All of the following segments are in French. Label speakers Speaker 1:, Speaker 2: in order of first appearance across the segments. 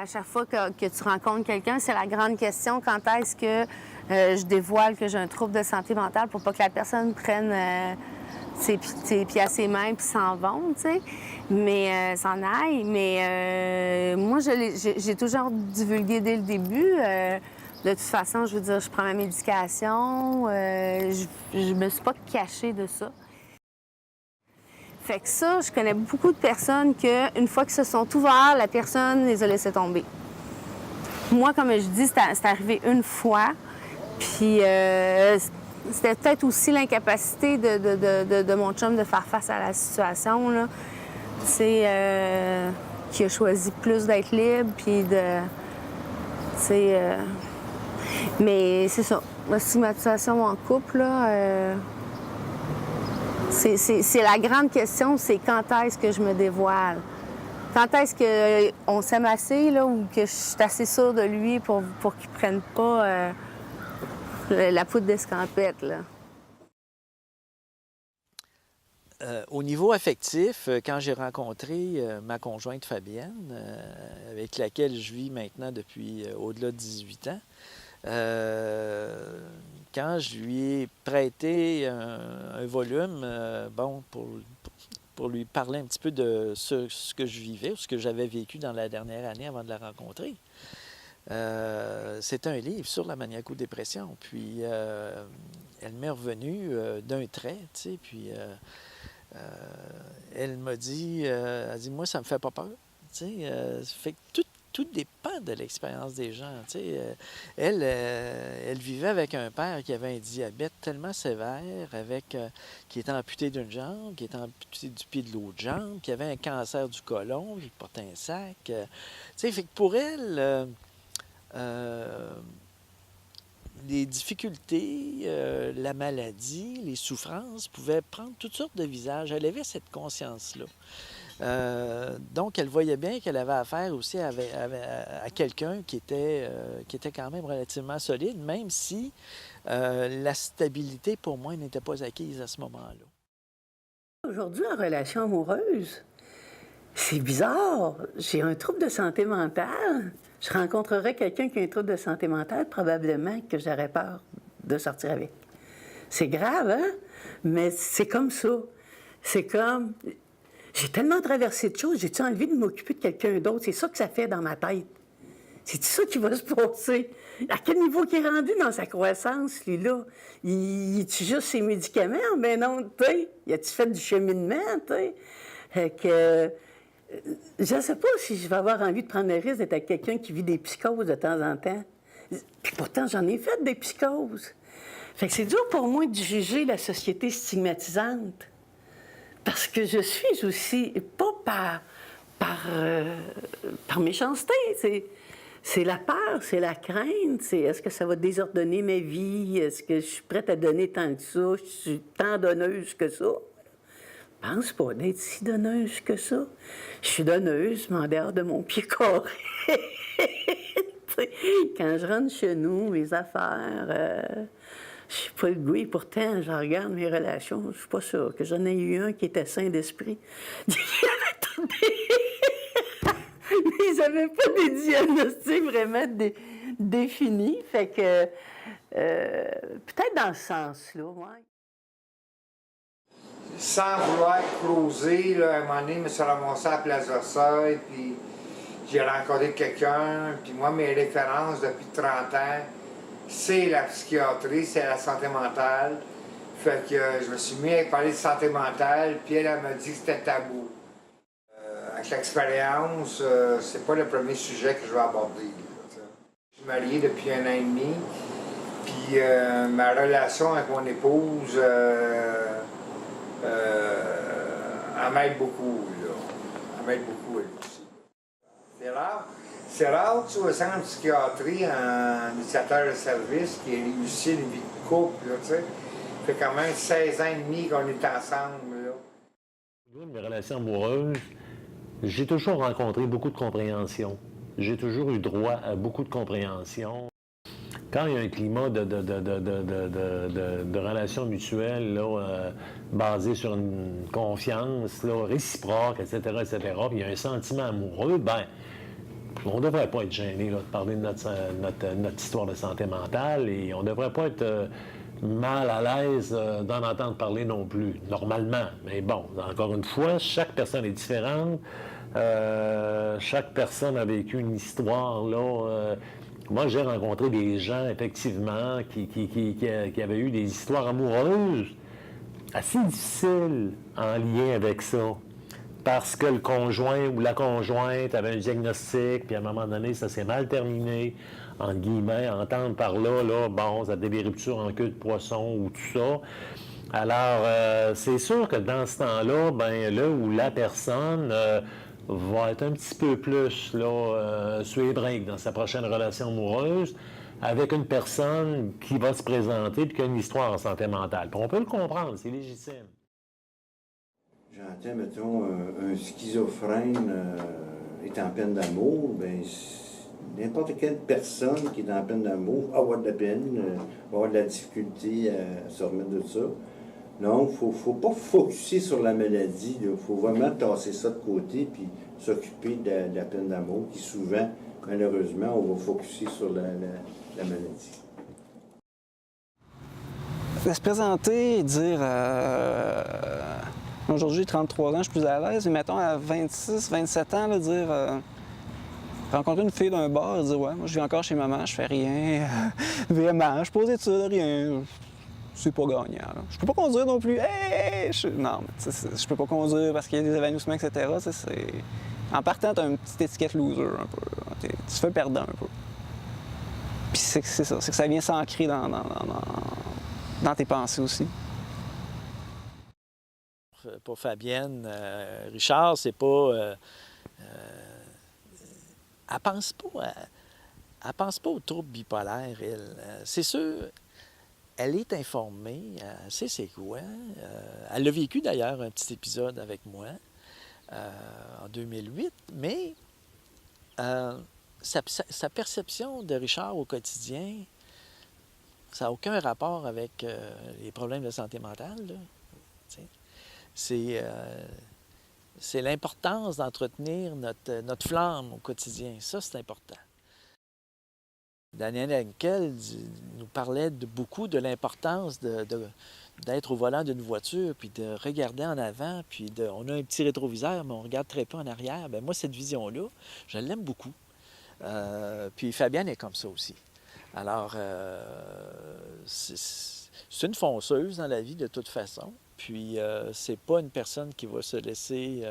Speaker 1: à chaque fois que tu rencontres quelqu'un, c'est la grande question, quand est-ce que je dévoile que j'ai un trouble de santé mentale pour pas que la personne prenne ses pieds à ses mains puis s'en vont, tu sais, mais s'en aille. Mais moi, j'ai toujours divulgué dès le début. De toute façon, je veux dire, je prends ma médication, je me suis pas cachée de ça. Fait que ça, je connais beaucoup de personnes que, une fois qu'ils se sont ouverts, la personne les a laissés tomber. Moi, comme je dis, c'est arrivé une fois, puis c'était peut-être aussi l'incapacité de mon chum de faire face à la situation, là. Tu sais, qui a choisi plus d'être libre, puis de... Tu sais... mais c'est ça, la stigmatisation en couple, là... C'est la grande question, c'est quand est-ce que je me dévoile? Quand est-ce qu'on s'aime assez, là, ou que je suis assez sûre de lui pour qu'il ne prenne pas la poudre d'escampette, là?
Speaker 2: Au niveau affectif, quand j'ai rencontré ma conjointe Fabienne, avec laquelle je vis maintenant depuis au-delà de 18 ans, quand je lui ai prêté un volume, bon, pour lui parler un petit peu de ce que je vivais, ce que j'avais vécu dans la dernière année avant de la rencontrer, c'était un livre sur la maniaco-dépression. Puis, elle m'est revenue d'un trait, tu sais, puis elle m'a dit, elle dit, moi, ça me fait pas peur, tu sais, fait que tout dépend de l'expérience des gens. Tu sais. Elle vivait avec un père qui avait un diabète tellement sévère, qui était amputé d'une jambe, qui était amputé du pied de l'autre jambe, qui avait un cancer du côlon, qui portait un sac. Tu sais, fait que pour elle, les difficultés, la maladie, les souffrances pouvaient prendre toutes sortes de visages. Elle avait cette conscience-là. Donc, elle voyait bien qu'elle avait affaire aussi à quelqu'un qui était quand même relativement solide, même si la stabilité, pour moi, n'était pas acquise à ce moment-là.
Speaker 3: Aujourd'hui, en relation amoureuse, c'est bizarre. J'ai un trouble de santé mentale. Je rencontrerais quelqu'un qui a un trouble de santé mentale, probablement que j'aurais peur de sortir avec. C'est grave, hein? Mais c'est comme ça. C'est comme... J'ai tellement traversé de choses, j'ai-tu envie de m'occuper de quelqu'un d'autre? C'est ça que ça fait dans ma tête. C'est ça qui va se passer. À quel niveau qu'il est rendu dans sa croissance, lui-là? Il tue juste ses médicaments? Ben non, tu sais. Il a-tu fait du cheminement, tu sais? Fait que... je ne sais pas si je vais avoir envie de prendre le risque d'être avec quelqu'un qui vit des psychoses de temps en temps. Puis pourtant, j'en ai fait des psychoses. Fait que c'est dur pour moi de juger la société stigmatisante. Parce que je suis aussi, pas par méchanceté, c'est la peur, c'est la crainte, c'est est-ce que ça va désordonner ma vie, est-ce que je suis prête à donner tant que ça, je suis tant donneuse que ça. Je pense pas d'être si donneuse que ça. Je suis donneuse, mais en dehors de mon pied carré. Quand je rentre chez nous, mes affaires... je suis pas le goût, et pourtant, je regarde mes relations, je suis pas sûre que j'en ai eu un qui était sain d'esprit. Ils n'avaient pas des diagnostics vraiment définis, fait que peut-être dans ce sens-là, ouais.
Speaker 4: Sans vouloir creuser, là, à un moment donné, je me suis ramassé à la Place Versailles, puis j'ai rencontré quelqu'un, puis moi, mes références depuis 30 ans, c'est la psychiatrie, c'est la santé mentale. Fait que je me suis mis à parler de santé mentale, puis elle m'a dit que c'était tabou. Avec l'expérience, c'est pas le premier sujet que je vais aborder. Là, je suis marié depuis 1 an et demi, puis ma relation avec mon épouse, elle m'aide beaucoup, là. Elle m'aide beaucoup, elle aussi. C'est rare. C'est rare que tu vois ça en psychiatrie, un initiateur de service qui a réussi une vie de couple, là, tu sais. Ça fait quand même 16 ans et demi qu'on est ensemble, là.
Speaker 5: Mes relations amoureuses, j'ai toujours rencontré beaucoup de compréhension. J'ai toujours eu droit à beaucoup de compréhension. Quand il y a un climat de relations mutuelles là, basé sur une confiance là, réciproque, etc., puis il y a un sentiment amoureux, ben on ne devrait pas être gêné là, de parler de notre histoire de santé mentale et on ne devrait pas être mal à l'aise d'en entendre parler non plus, normalement. Mais bon, encore une fois, chaque personne est différente. Chaque personne a vécu une histoire, là. Moi, j'ai rencontré des gens, effectivement, qui avaient eu des histoires amoureuses assez difficiles en lien avec ça. Parce que le conjoint ou la conjointe avait un diagnostic, puis à un moment donné, ça s'est mal terminé, entre guillemets, entendre par là, bon, ça a des ruptures en queue de poisson ou tout ça. Alors, c'est sûr que dans ce temps-là, ben là où la personne va être un petit peu plus là, sur les breaks dans sa prochaine relation amoureuse avec une personne qui va se présenter et qui a une histoire en santé mentale. Puis on peut le comprendre, c'est légitime.
Speaker 6: J'entends, mettons, un schizophrène est en peine d'amour, bien, n'importe quelle personne qui est en peine d'amour va avoir de la peine, va avoir de la difficulté à se remettre de ça. Donc, il ne faut pas focusser sur la maladie, il faut vraiment tasser ça de côté puis s'occuper de la peine d'amour qui souvent, malheureusement, on va focusser sur la maladie.
Speaker 7: Se présenter et dire aujourd'hui, j'ai 33 ans, je suis plus à l'aise, mais mettons à 26, 27 ans, là, dire rencontrer une fille d'un bar et dire ouais, moi je vis encore chez maman, je fais rien, vraiment, je pose des études, rien. C'est pas gagnant. Là. Je peux pas conduire non plus. Hey! Non, mais je peux pas conduire parce qu'il y a des évanouissements, etc. En partant, t'as une petite étiquette loser un peu. Tu te fais perdre un peu. Puis c'est ça, c'est que ça vient s'ancrer dans tes pensées aussi.
Speaker 2: Pour Fabienne, Richard, c'est pas... elle pense pas aux troubles bipolaires, elle. C'est sûr... Elle est informée, elle sait c'est quoi. Elle a vécu d'ailleurs un petit épisode avec moi en 2008, mais sa perception de Richard au quotidien, ça n'a aucun rapport avec les problèmes de santé mentale. C'est l'importance d'entretenir notre flamme au quotidien. Ça, c'est important. Daniel Henkel nous parlait beaucoup de l'importance d'être au volant d'une voiture, puis de regarder en avant, puis on a un petit rétroviseur, mais on regarde très peu en arrière. Bien, moi, cette vision-là, je l'aime beaucoup. Puis Fabienne est comme ça aussi. Alors, c'est une fonceuse dans la vie de toute façon, puis c'est pas une personne qui va se laisser...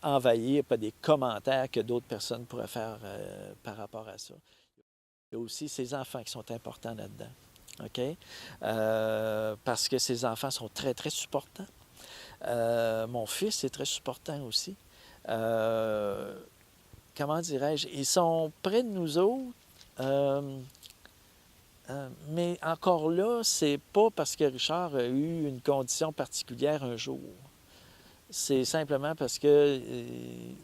Speaker 2: envahir par des commentaires que d'autres personnes pourraient faire par rapport à ça. Il y a aussi ses enfants qui sont importants là-dedans. OK? Parce que ses enfants sont très, très supportants. Mon fils est très supportant aussi. Comment dirais-je? Ils sont près de nous autres, mais encore là, c'est pas parce que Richard a eu une condition particulière un jour. C'est simplement parce qu'ils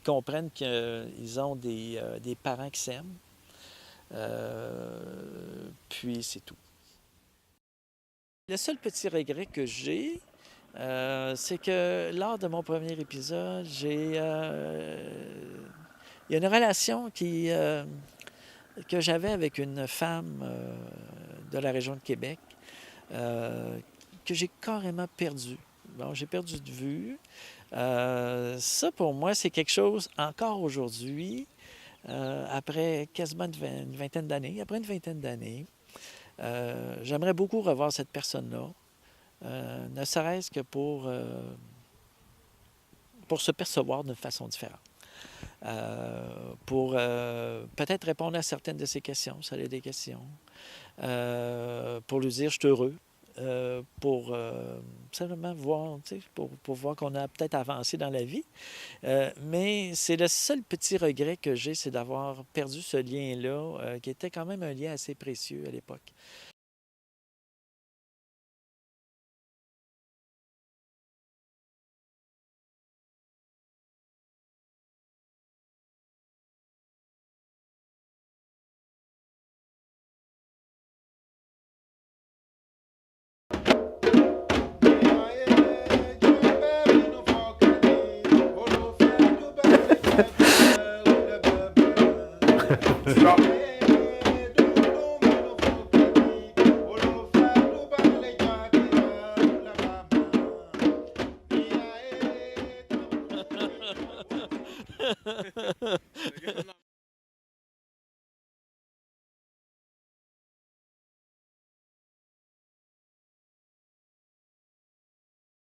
Speaker 2: comprennent qu'ils ont des parents qui s'aiment. Puis c'est tout. Le seul petit regret que j'ai, c'est que lors de mon premier épisode, il y a une relation que j'avais avec une femme de la région de Québec que j'ai carrément perdue. Bon, j'ai perdu de vue. Ça, pour moi, c'est quelque chose, encore aujourd'hui, après quasiment une vingtaine d'années, j'aimerais beaucoup revoir cette personne-là, ne serait-ce que pour se percevoir d'une façon différente. Pour peut-être répondre à certaines de ses questions, si elle a des questions, pour lui dire « je suis heureux ». Pour simplement voir, pour voir qu'on a peut-être avancé dans la vie. Mais c'est le seul petit regret que j'ai, c'est d'avoir perdu ce lien-là, qui était quand même un lien assez précieux à l'époque.
Speaker 5: Bon.